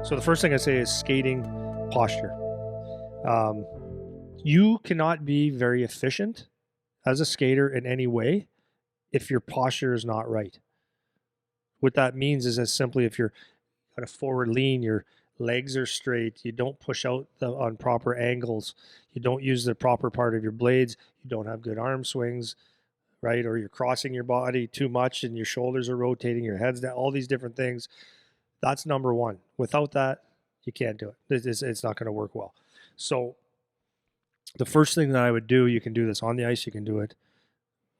So the first thing I say is skating posture. You cannot be very efficient as a skater in any way if your posture is not right. What that means is as simply if you're got a forward lean, your legs are straight, you don't push out on proper angles, you don't use the proper part of your blades, you don't have good arm swings, right? Or you're crossing your body too much and your shoulders are rotating, your head's down, all these different things. That's number one. Without that, you can't do it. It's not going to work well. So the first thing that I would do, you can do this on the ice, you can do it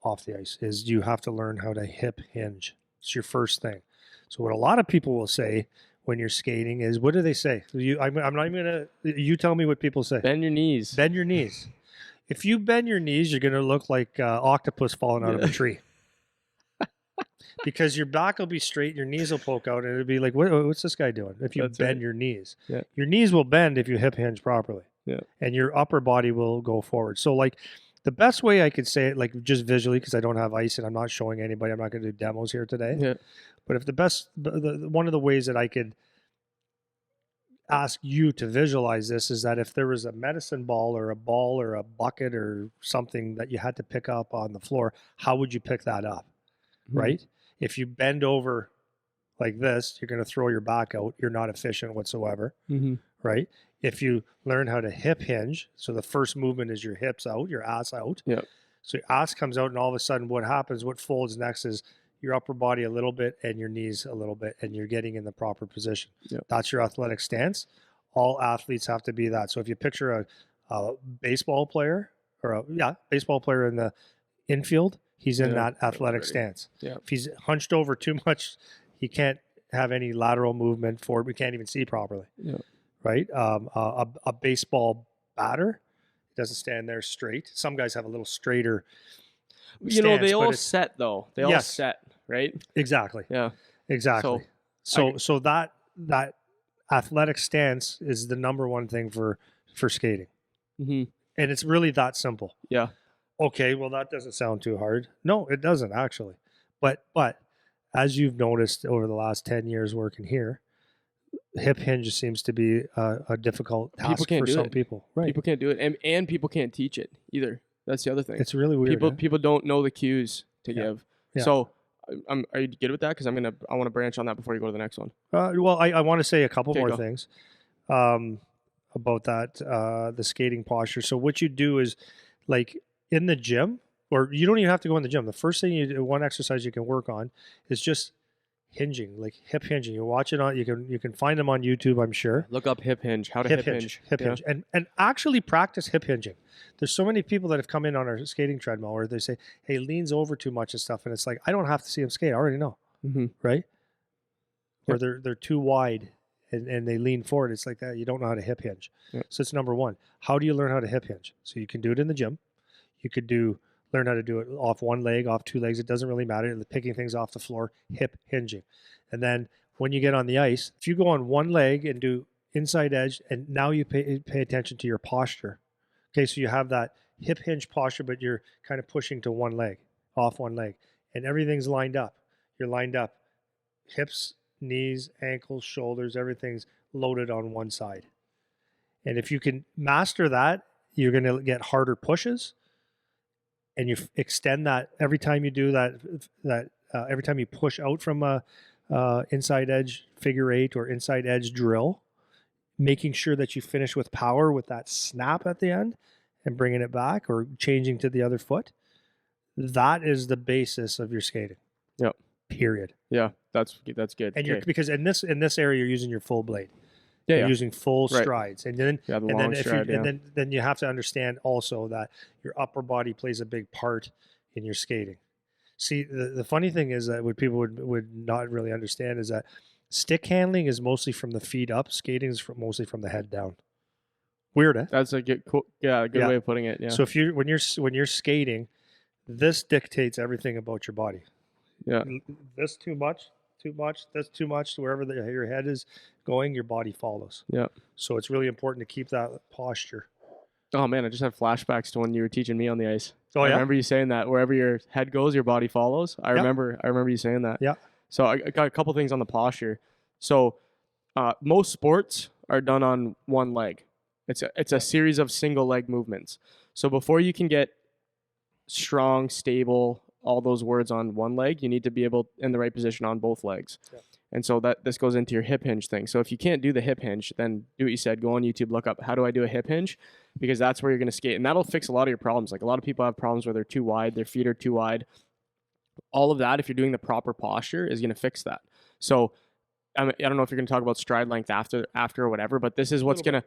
off the ice, is you have to learn how to hip hinge. It's your first thing. So what a lot of people will say when you're skating is, what do they say? I'm not even going to, you tell me what people say. Bend your knees. Bend your knees. If you bend your knees, you're going to look like octopus falling out of a tree. Because your back will be straight, your knees will poke out, and it'll be like, what's this guy doing? If you bend your knees. Yeah. Your knees will bend if you hip hinge properly. Yeah. And your upper body will go forward. So like the best way I could say it, like just visually, because I don't have ice and I'm not showing anybody, I'm not going to do demos here today. Yeah. But if one of the ways that I could ask you to visualize this is that if there was a medicine ball or a bucket or something that you had to pick up on the floor, how would you pick that up? Mm-hmm. Right? If you bend over like this, you're going to throw your back out. You're not efficient whatsoever. Mm-hmm. Right? If you learn how to hip hinge, so the first movement is your hips out, your ass out. Yeah. So your ass comes out, and all of a sudden what happens, what folds next is your upper body a little bit and your knees a little bit, and you're getting in the proper position. Yep. That's your athletic stance. All athletes have to be that. So if you picture a baseball player or baseball player in the infield, he's in that athletic stance. Yeah. If he's hunched over too much, he can't have any lateral movement forward. We can't even see properly. Yeah. Right? A baseball batter doesn't stand there straight. Some guys have a little straighter stance, they all set though. They all set, right? Exactly. Yeah. Exactly. So that athletic stance is the number one thing for skating. Mm-hmm. And it's really that simple. Yeah. Okay, well, that doesn't sound too hard. No, it doesn't actually. But as you've noticed over the last 10 years working here, hip hinge seems to be a difficult task for some people. Right. People can't do it, and people can't teach it either. That's the other thing. It's really weird. People don't know the cues to give. Yeah. So, are you good with that? Because I want to branch on that before you go to the next one. Well, I want to say a couple more things about that, the skating posture. So what you do is, like in the gym, or you don't even have to go in the gym. The first thing one exercise you can work on is just hinging, like hip hinging. You watch it on, you can find them on YouTube, I'm sure. Look up hip hinge, how to hip hinge. Hip hinge. And actually practice hip hinging. There's so many people that have come in on our skating treadmill where they say, hey, leans over too much and stuff. And it's like, I don't have to see them skate. I already know. Mm-hmm. Right? Yep. Or they're too wide and they lean forward. It's like that. You don't know how to hip hinge. Yep. So it's number one. How do you learn how to hip hinge? So you can do it in the gym. You could learn how to do it off one leg, off two legs. It doesn't really matter. Picking things off the floor, hip hinging. And then when you get on the ice, if you go on one leg and do inside edge, and now you pay attention to your posture. Okay, so you have that hip hinge posture, but you're kind of pushing to one leg, off one leg. And everything's lined up. You're lined up. Hips, knees, ankles, shoulders, everything's loaded on one side. And if you can master that, you're going to get harder pushes. And you extend that every time you do that every time you push out from a inside edge figure eight or inside edge drill, making sure that you finish with power with that snap at the end and bringing it back or changing to the other foot. That is the basis of your skating. Yep. Period. Yeah, that's good. And you're because in this area you're using your full blade. Yeah, you're using full strides, and then then you have to understand also that your upper body plays a big part in your skating. See, the funny thing is that what people would not really understand is that stick handling is mostly from the feet up. Skating is mostly from the head down. Weird, eh? That's a good, way of putting it. Yeah. So when you're skating, this dictates everything about your body. Yeah. This too much. That's too much. Wherever your head is going, your body follows. Yeah. So it's really important to keep that posture. Oh man, I just had flashbacks to when you were teaching me on the ice. Oh yeah. I remember you saying that wherever your head goes, your body follows. I remember you saying that. Yeah. So I got a couple things on the posture. So most sports are done on one leg. It's a series of single leg movements. So before you can get strong, stable, all those words on one leg, you need to be able in the right position on both legs. Yeah. And so this goes into your hip hinge thing. So if you can't do the hip hinge, then do what you said. Go on YouTube, look up how do I do a hip hinge, because that's where you're going to skate, and that'll fix a lot of your problems. Like a lot of people have problems where they're too wide, their feet are too wide. All of that, if you're doing the proper posture, is going to fix that. So I don't know if you're going to talk about stride length after or whatever, but this is what's gonna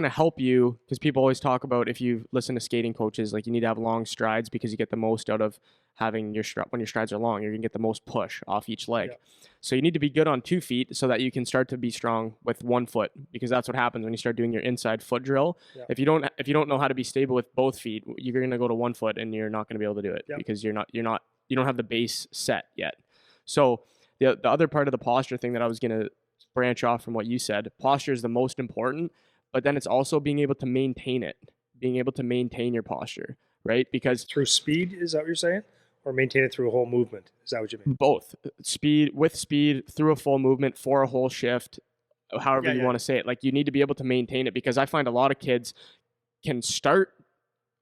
help you, because people always talk about, if you listen to skating coaches, like you need to have long strides because you get the most out of having when your strides are long, you're gonna get the most push off each leg. Yeah. So you need to be good on 2 feet so that you can start to be strong with 1 foot, because that's what happens when you start doing your inside foot drill. Yeah. If you don't know how to be stable with both feet, you're gonna go to 1 foot and you're not gonna be able to do it because you don't have the base set yet. So the other part of the posture thing that I was going to branch off from what you said, posture is the most important, but then it's also being able to maintain it, being able to maintain your posture, right? Because through speed, is that what you're saying? Or maintain it through a whole movement? Is that what you mean? Both. Speed, through a full movement, for a whole shift, however you want to say it. Like you need to be able to maintain it, because I find a lot of kids can start,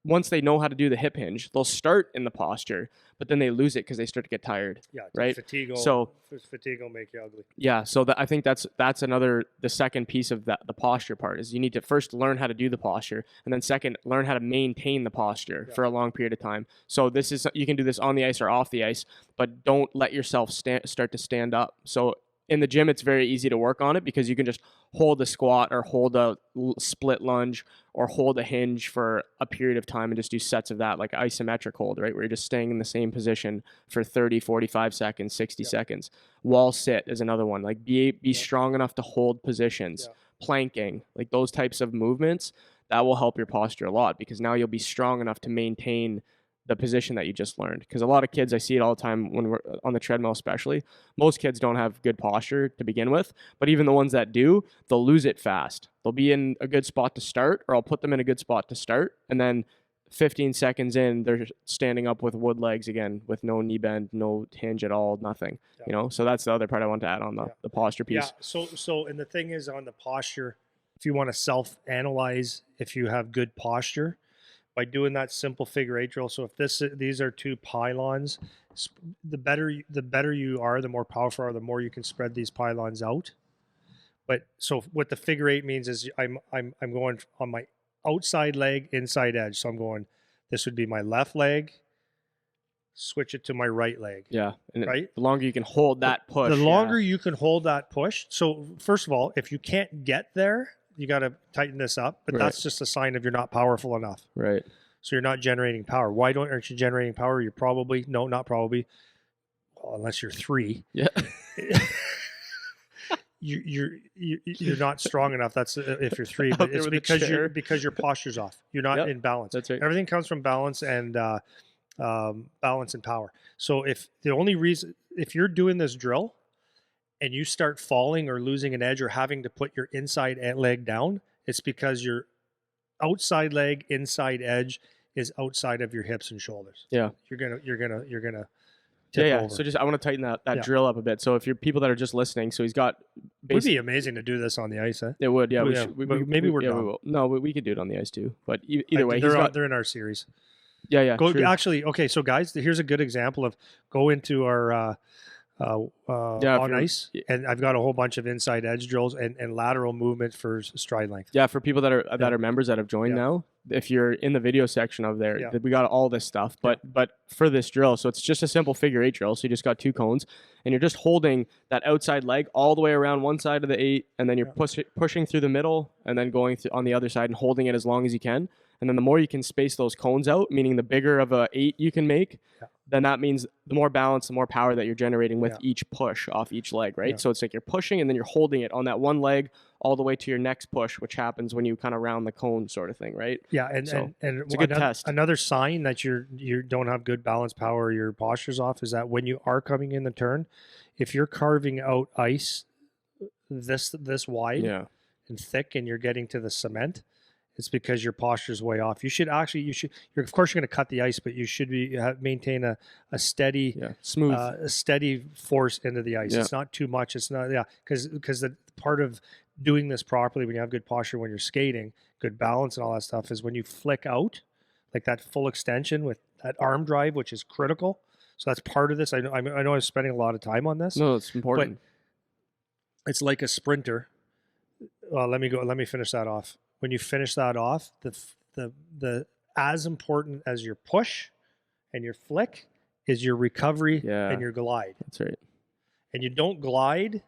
once they know how to do the hip hinge, they'll start in the posture, but then they lose it because they start to get tired. Yeah, right. Fatigue will make you ugly. Yeah, so I think that's the second piece of the posture part, is you need to first learn how to do the posture, and then second, learn how to maintain the posture for a long period of time. So you can do this on the ice or off the ice, but don't let yourself start to stand up. So in the gym, it's very easy to work on it because you can just hold a squat or hold a split lunge or hold a hinge for a period of time and just do sets of that, like isometric hold, right? Where you're just staying in the same position for 30, 45 seconds, 60 seconds. Wall sit is another one. Like be strong enough to hold positions. Planking, like those types of movements, that will help your posture a lot, because now you'll be strong enough to maintain the position that you just learned. Because a lot of kids, I see it all the time when we're on the treadmill especially, most kids don't have good posture to begin with, but even the ones that do, they'll lose it fast. They'll be in a good spot to start, or I'll put them in a good spot to start, and then 15 seconds in, they're standing up with wood legs again, with no knee bend, no hinge at all, nothing. So that's the other part I want to add on the posture piece. So and the thing is, on the posture, if you want to self-analyze if you have good posture, by doing that simple figure 8 drill. So if these are 2 pylons, the better you are, the more powerful you are, the more you can spread these pylons out. But so what the figure 8 means is I'm going on my outside leg, inside edge. So I'm going, this would be my left leg, switch it to my right leg. Yeah. And right. The longer you can hold that push. The longer you can hold that push. So first of all, if you can't get there, you got to tighten this up, but that's just a sign of you're not powerful enough. Right. So you're not generating power. Why aren't you generating power? You're probably, not probably, well, unless you're 3. Yeah. you're not strong enough. That's if you're 3, but it's because your posture's off. You're not in balance. That's right. Everything comes from balance and balance and power. So if you're doing this drill and you start falling or losing an edge or having to put your inside leg down, it's because your outside leg, inside edge is outside of your hips and shoulders. Yeah. You're gonna tip over. So I want to tighten that drill up a bit. So if you're people that are just listening, so he's got. It would be amazing to do this on the ice. It would, yeah. Maybe we're done. We will. No, we could do it on the ice too. But either way, they're in our series. Yeah. Actually, okay. So guys, here's a good example of go into our. On ice, and I've got a whole bunch of inside edge drills and lateral movement for stride length. Yeah, for people that are members that have joined now, if you're in the video section of there, we got all this stuff. But for this drill, so it's just a simple figure 8 drill. So you just got 2 cones, and you're just holding that outside leg all the way around one side of the 8, and then you're pushing through the middle, and then going on the other side and holding it as long as you can. And then the more you can space those cones out, meaning the bigger of a 8 you can make, then that means the more balance, the more power that you're generating with each push off each leg, right? So it's like you're pushing and then you're holding it on that one leg all the way to your next push, which happens when you kind of round the cone sort of thing, right? Yeah, and it's a good test. Another sign that you don't have good balance power, your posture's off, is that when you are coming in the turn, if you're carving out ice this wide and thick and you're getting to the cement, it's because your posture's way off. You're of course you're going to cut the ice, but you should maintain a steady, smooth, a steady force into the ice. It's not too much. It's not, because the part of doing this properly, when you have good posture, when you're skating, good balance and all that stuff, is when you flick out, like that full extension with that arm drive, which is critical. So that's part of this. I know I'm spending a lot of time on this. No, it's important. But it's like a sprinter. Well, let me finish that off. When you finish that off, the as important as your push and your flick is your recovery and your glide. That's right. And you don't glide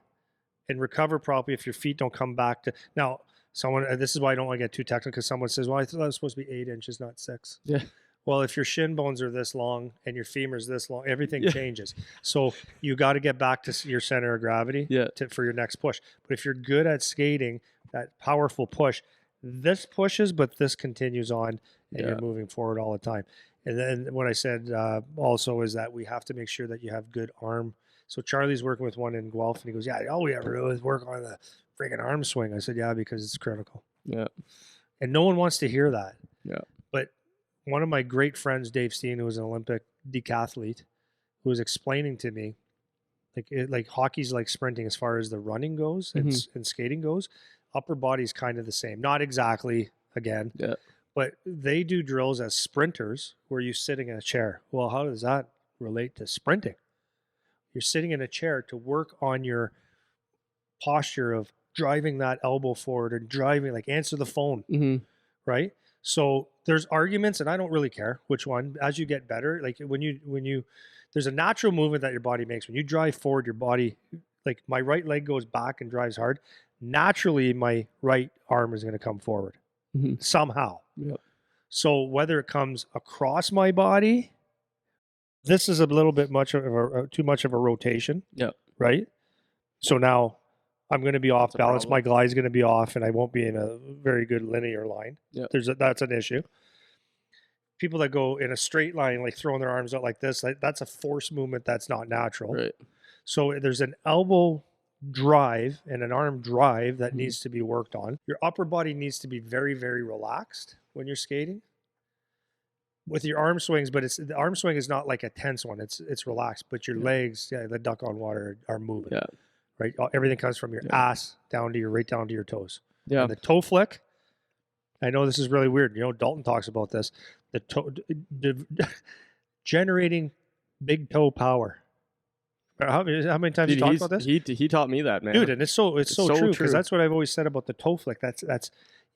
and recover properly if your feet don't come back to. Now, this is why I don't want to get too technical, because someone says, well, I thought that was supposed to be 8 inches, not 6. Yeah. Well, if your shin bones are this long and your femur's this long, everything changes. So you got to get back to your center of gravity for your next push. But if you're good at skating, that powerful push, this pushes, but this continues on, and you're moving forward all the time. And then what I said also is that we have to make sure that you have good arm. So Charlie's working with one in Guelph, and he goes, yeah, all we ever do is work on the freaking arm swing. I said, yeah, because it's critical. Yeah. And no one wants to hear that. Yeah. But one of my great friends, Dave Steen, who was an Olympic decathlete, who was explaining to me, like hockey's like sprinting as far as the running goes and skating goes. Upper body's kind of the same. Not exactly, again. Yeah. But they do drills as sprinters where you're sitting in a chair. Well, how does that relate to sprinting? You're sitting in a chair to work on your posture of driving that elbow forward and driving, like answer the phone, right? So there's arguments, and I don't really care which one. As you get better, like when you, there's a natural movement that your body makes. When you drive forward, your body, like my right leg goes back and drives hard. Naturally, my right arm is going to come forward somehow. Yep. So whether it comes across my body, this is a little bit too much of a rotation. Yep. Right. So now I'm going to be off balance. My glide is going to be off, and I won't be in a very good linear line. Yep. That's an issue. People that go in a straight line, like throwing their arms out like this, that's a force movement that's not natural. Right. So there's an elbow drive and an arm drive that needs to be worked on. Your upper body needs to be very, very relaxed when you're skating with your arm swings, but the arm swing is not like a tense one. It's relaxed, but your legs, the duck on water, are moving. Yeah. Right. Everything comes from your ass down to right down to your toes. Yeah. And the toe flick. I know this is really weird. You know, Dalton talks about this. Generating big toe power. How many times you talked about this? He taught me that, man. Dude, and it's so true, because that's what I've always said about the toe flick. That's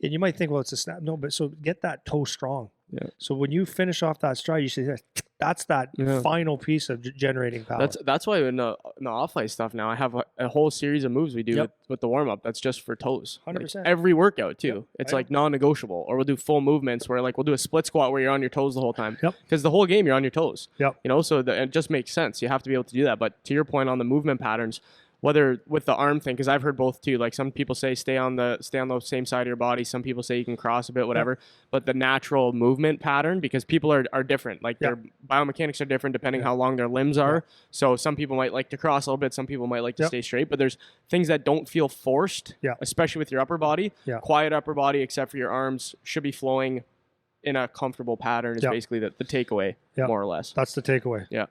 and you might think, well, it's a snap. No, but so get that toe strong. Yeah. So when you finish off that stride, you say that's that final piece of generating power. That's why in the off-ice stuff now, I have a whole series of moves we do with the warm-up that's just for toes. 100%. Like every workout too. Yep. It's like non-negotiable. Or we'll do full movements where like we'll do a split squat where you're on your toes the whole time. Yep. Because the whole game you're on your toes. Yep. You know, so it just makes sense. You have to be able to do that. But to your point on the movement patterns, whether with the arm thing, because I've heard both too. Like some people say stay on the same side of your body. Some people say you can cross a bit, whatever. Yeah. But the natural movement pattern, because people are different. Like their biomechanics are different depending how long their limbs are. Yeah. So some people might like to cross a little bit. Some people might like to stay straight. But there's things that don't feel forced, especially with your upper body. Yeah. Quiet upper body, except for your arms, should be flowing in a comfortable pattern is basically the takeaway, more or less. That's the takeaway. Yeah.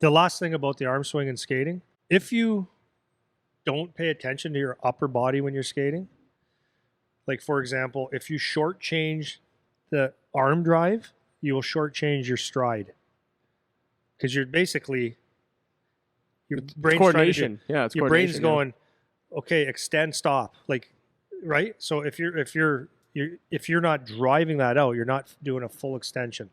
The last thing about the arm swing and skating, if you don't pay attention to your upper body when you're skating, like for example, if you shortchange the arm drive, you will shortchange your stride, because you're basically your brain's coordination. Your brain's going, okay, extend, stop, like, right? So if you're not driving that out, you're not doing a full extension,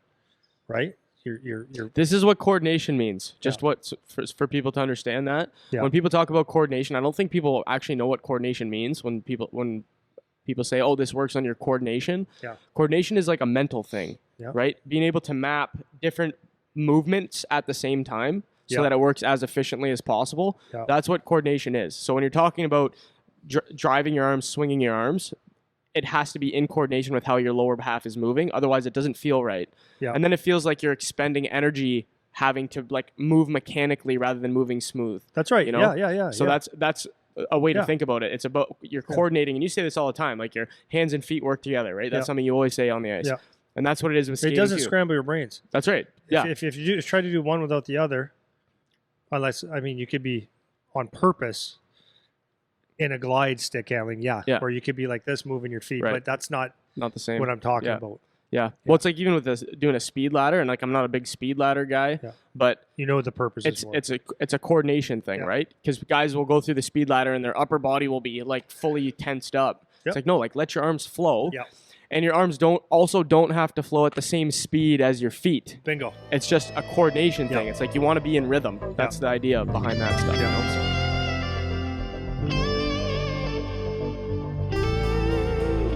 right? You're This is what coordination means. Just what for people to understand that. Yeah. When people talk about coordination, I don't think people actually know what coordination means. When people say, "Oh, this works on your coordination," coordination is like a mental thing, right? Being able to map different movements at the same time so that it works as efficiently as possible. Yeah. That's what coordination is. So when you're talking about driving your arms, swinging your arms, it has to be in coordination with how your lower half is moving. Otherwise, it doesn't feel right. Yeah. And then it feels like you're expending energy having to like move mechanically rather than moving smooth. That's right. You know? Yeah. So that's a way to think about it. It's about you're coordinating, and you say this all the time, like your hands and feet work together, right? That's something you always say on the ice. Yeah. And that's what it is with skating. It doesn't scramble your brains. That's right. If you try to do one without the other, unless, I mean, you could be on purpose In a glide stick handling, yeah. Where you could be like this, moving your feet, but that's not the same. what I'm talking about. Yeah. Well, it's like even with this, doing a speed ladder, and like I'm not a big speed ladder guy, but you know what the purpose is for. It's a coordination thing, right? Because guys will go through the speed ladder and their upper body will be like fully tensed up. It's like, no, like let your arms flow. And your arms don't have to flow at the same speed as your feet. Bingo. It's just a coordination thing. It's like you want to be in rhythm. That's the idea behind that stuff. You know? So,